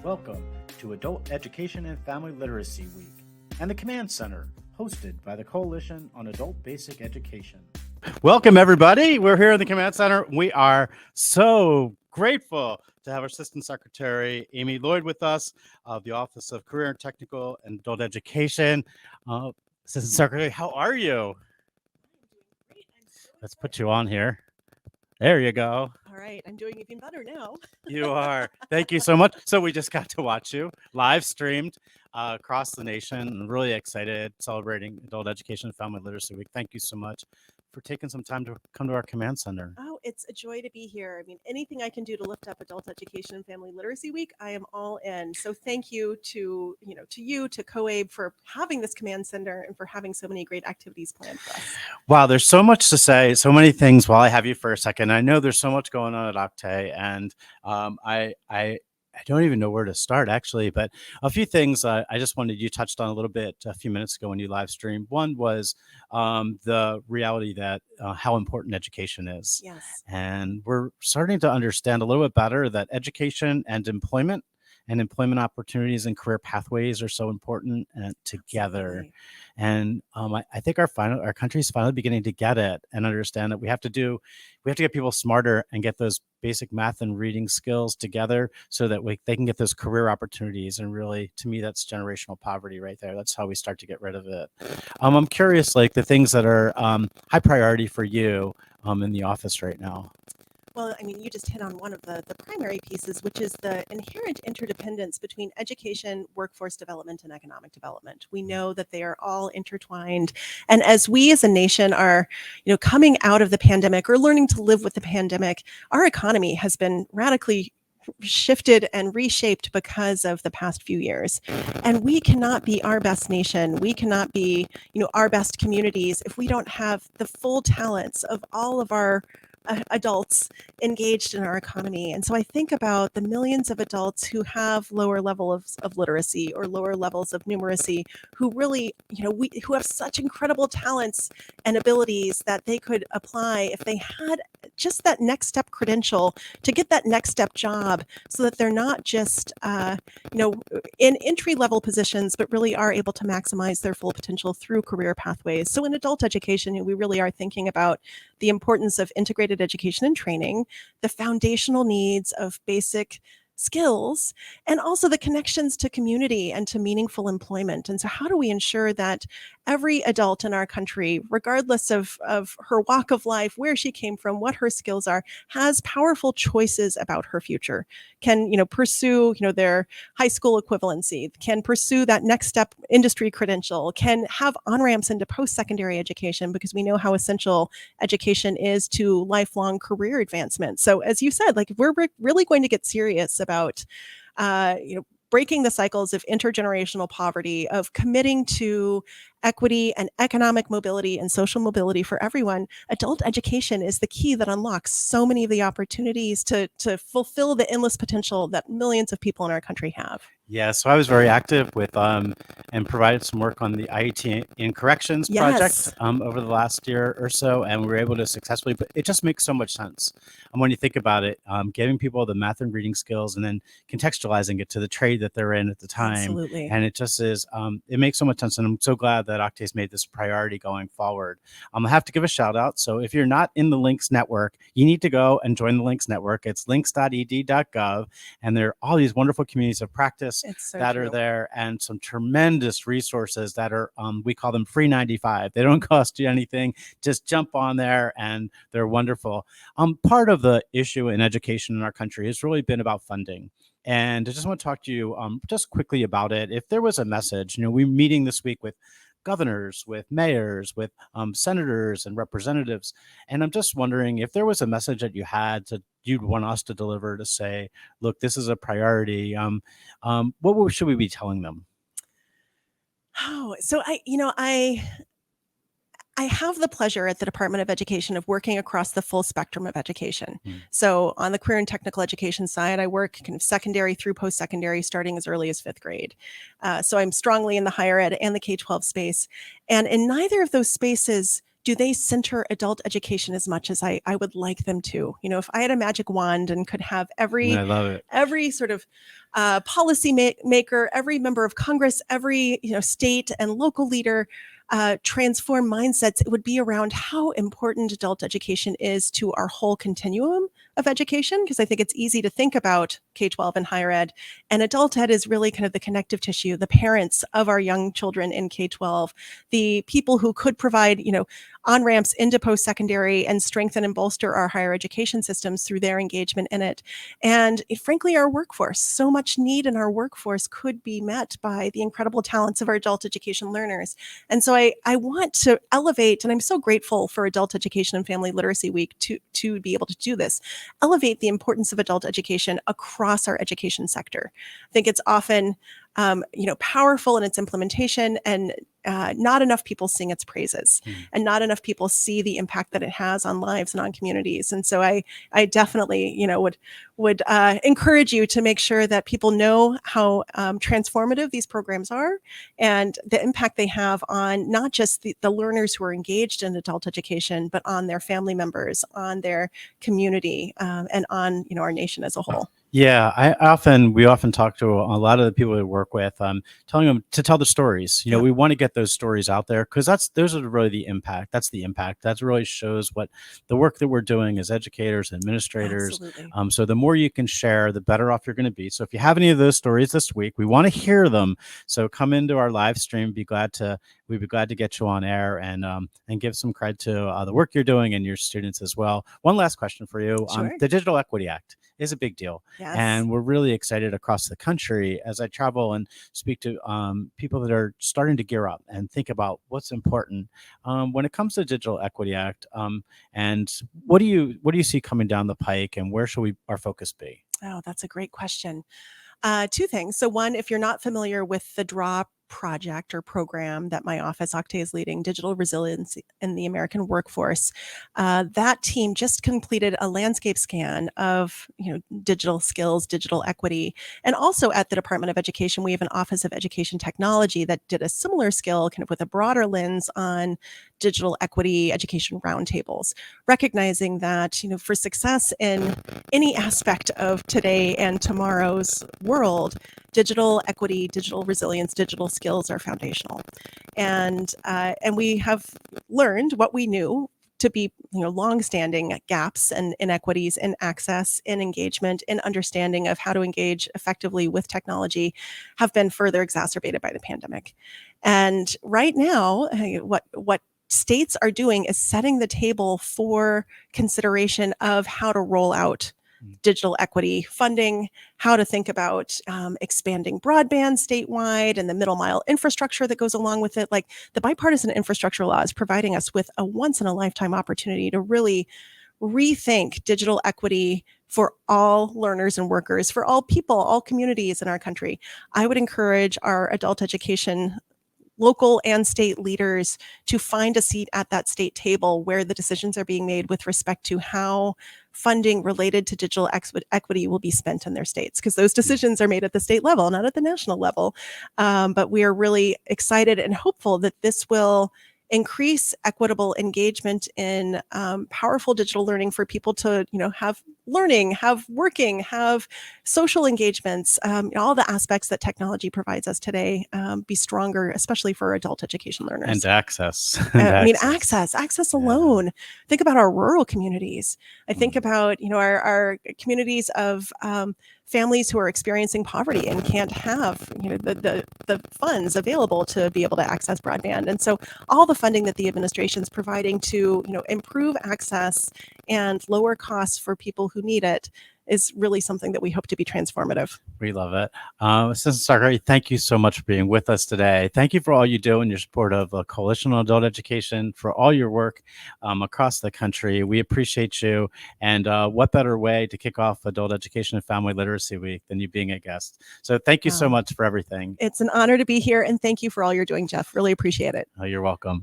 Welcome to Adult Education and Family Literacy Week and the Command Center, hosted by the Coalition on Adult Basic Education. Welcome, everybody. We're here in the Command Center. We are so grateful to have our Assistant Secretary, Amy Loyd, with us of the Office of Career and Technical and Adult Education. Assistant Secretary, how are you? Let's put you on here. There you go. All right, I'm doing even better now. You are. Thank you so much. So we just got to watch you live streamed across the nation. I'm really excited celebrating Adult Education and Family Literacy Week. Thank you so much for taking some time to come to our command center. Oh, it's a joy to be here. I mean, anything I can do to lift up Adult Education and Family Literacy Week, I am all in. So thank you to COABE for having this command center and for having so many great activities planned for us. Wow, there's so much to say, so many things. While I have you for a second, I know there's so much going on at OCTAE, and I don't even know where to start, actually, but a few things I just wanted you touched on a little bit a few minutes ago when you live streamed. One was the reality that how important education is. Yes. And we're starting to understand a little bit better that education and employment opportunities and career pathways are so important together. Absolutely. And I think our country is finally beginning to get it and understand that we have to get people smarter and get those basic math and reading skills together so that they can get those career opportunities. And really, to me, that's generational poverty right there. That's how we start to get rid of it. I'm curious, like the things that are high priority for you in the office right now. Well, I mean, you just hit on one of the primary pieces, which is the inherent interdependence between education, workforce development, and economic development. We know that they are all intertwined. And as we as a nation are, coming out of the pandemic or learning to live with the pandemic, our economy has been radically shifted and reshaped because of the past few years. And we cannot be our best nation. We cannot be, our best communities if we don't have the full talents of all of our adults engaged in our economy. And so I think about the millions of adults who have lower levels of literacy or lower levels of numeracy, who really, who have such incredible talents and abilities that they could apply if they had just that next step credential to get that next step job, so that they're not just, in entry level positions, but really are able to maximize their full potential through career pathways. So in adult education, we really are thinking about the importance of integrated education and training, the foundational needs of basic skills, and also the connections to community and to meaningful employment. And so how do we ensure that every adult in our country, regardless of her walk of life, where she came from, what her skills are, has powerful choices about her future, can pursue their high school equivalency, can pursue that next step industry credential, can have on-ramps into post-secondary education, because we know how essential education is to lifelong career advancement. So as you said, like, we're really going to get serious about breaking the cycles of intergenerational poverty, of committing to equity and economic mobility and social mobility for everyone. Adult education is the key that unlocks so many of the opportunities to fulfill the endless potential that millions of people in our country have. Yeah, so I was very active with and provided some work on the IET in corrections project over the last year or so, and we were able to successfully, but it just makes so much sense. And when you think about it, giving people the math and reading skills and then contextualizing it to the trade that they're in at the time. Absolutely. And it just is, it makes so much sense. And I'm so glad that OCTAE's made this a priority going forward. I have to give a shout out. So if you're not in the Links Network, you need to go and join the Links Network. It's links.ed.gov, and there are all these wonderful communities of practice are there, and some tremendous resources that are, we call them free 95. They don't cost you anything. Just jump on there and they're wonderful. Part of the issue in education in our country has really been about funding. And I just want to talk to you just quickly about it. If there was a message, we're meeting this week with governors, with mayors, with senators and representatives. And I'm just wondering if there was a message that you'd want us to deliver to say, look, this is a priority. What should we be telling them? Oh, so I have the pleasure at the Department of Education of working across the full spectrum of education. So on the career and technical education side, I work kind of secondary through post-secondary, starting as early as 5th grade. So I'm strongly in the higher ed and the K-12 space. And in neither of those spaces do they center adult education as much as I would like them to? You know, if I had a magic wand and could have I love it. every sort of policy maker, every member of Congress, every state and local leader transform mindsets, it would be around how important adult education is to our whole continuum of education. Because I think it's easy to think about K-12 and higher ed, and adult ed is really kind of the connective tissue, the parents of our young children in K-12, the people who could provide, on-ramps into post-secondary and strengthen and bolster our higher education systems through their engagement in it. And frankly, our workforce, so much need in our workforce could be met by the incredible talents of our adult education learners. And so I want to elevate, and I'm so grateful for Adult Education and Family Literacy Week to be able to do this, elevate the importance of adult education across our education sector. I think it's often powerful in its implementation, and not enough people sing its praises, and not enough people see the impact that it has on lives and on communities. And so I definitely, would encourage you to make sure that people know how transformative these programs are and the impact they have on not just the learners who are engaged in adult education, but on their family members, on their community, and on our nation as a whole. Yeah, we often talk to a lot of the people we work with, telling them to tell the stories. We want to get those stories out there because those are really the impact. That's the impact. That really shows what the work that we're doing as educators, administrators. Absolutely. So the more you can share, the better off you're going to be. So if you have any of those stories this week, we want to hear them. So come into our live stream. We'd be glad to get you on air and give some credit to the work you're doing and your students as well. One last question for you. Sure. The Digital Equity Act is a big deal. Yes. And we're really excited across the country as I travel and speak to people that are starting to gear up and think about what's important when it comes to Digital Equity Act. And what do you see coming down the pike, and where should our focus be? Oh, that's a great question. Two things. So one, if you're not familiar with the DRAW project or program that my office, OCTAE, is leading, Digital Resilience in the American Workforce, that team just completed a landscape scan of digital skills, digital equity. And also at the Department of Education, we have an Office of Education Technology that did a similar skill kind of with a broader lens on digital equity education roundtables, recognizing that for success in any aspect of today and tomorrow's world, digital equity, digital resilience, digital skills are foundational. And we have learned what we knew to be longstanding gaps and inequities in access, in engagement, in understanding of how to engage effectively with technology have been further exacerbated by the pandemic. And right now, what states are doing is setting the table for consideration of how to roll out digital equity funding, how to think about expanding broadband statewide and the middle mile infrastructure that goes along with it. Like the bipartisan infrastructure law is providing us with a once in a lifetime opportunity to really rethink digital equity for all learners and workers, for all people, all communities in our country. I would encourage our adult education local and state leaders to find a seat at that state table where the decisions are being made with respect to how funding related to digital equity will be spent in their states, because those decisions are made at the state level, not at the national level. But we are really excited and hopeful that this will increase equitable engagement in powerful digital learning for people to, have learning, have working, have social engagements, all the aspects that technology provides us today be stronger, especially for adult education learners. And access. Access alone. Yeah. Think about our rural communities. I think about, our communities of families who are experiencing poverty and can't have the funds available to be able to access broadband. And so all the funding that the administration is providing to improve access and lower costs for people who need it is really something that we hope to be transformative. We love it. Assistant Secretary, thank you so much for being with us today. Thank you for all you do and your support of Coalition on Adult Education, for all your work across the country. We appreciate you. And what better way to kick off Adult Education and Family Literacy Week than you being a guest? So thank you so much for everything. It's an honor to be here. And thank you for all you're doing, Jeff. Really appreciate it. Oh, you're welcome.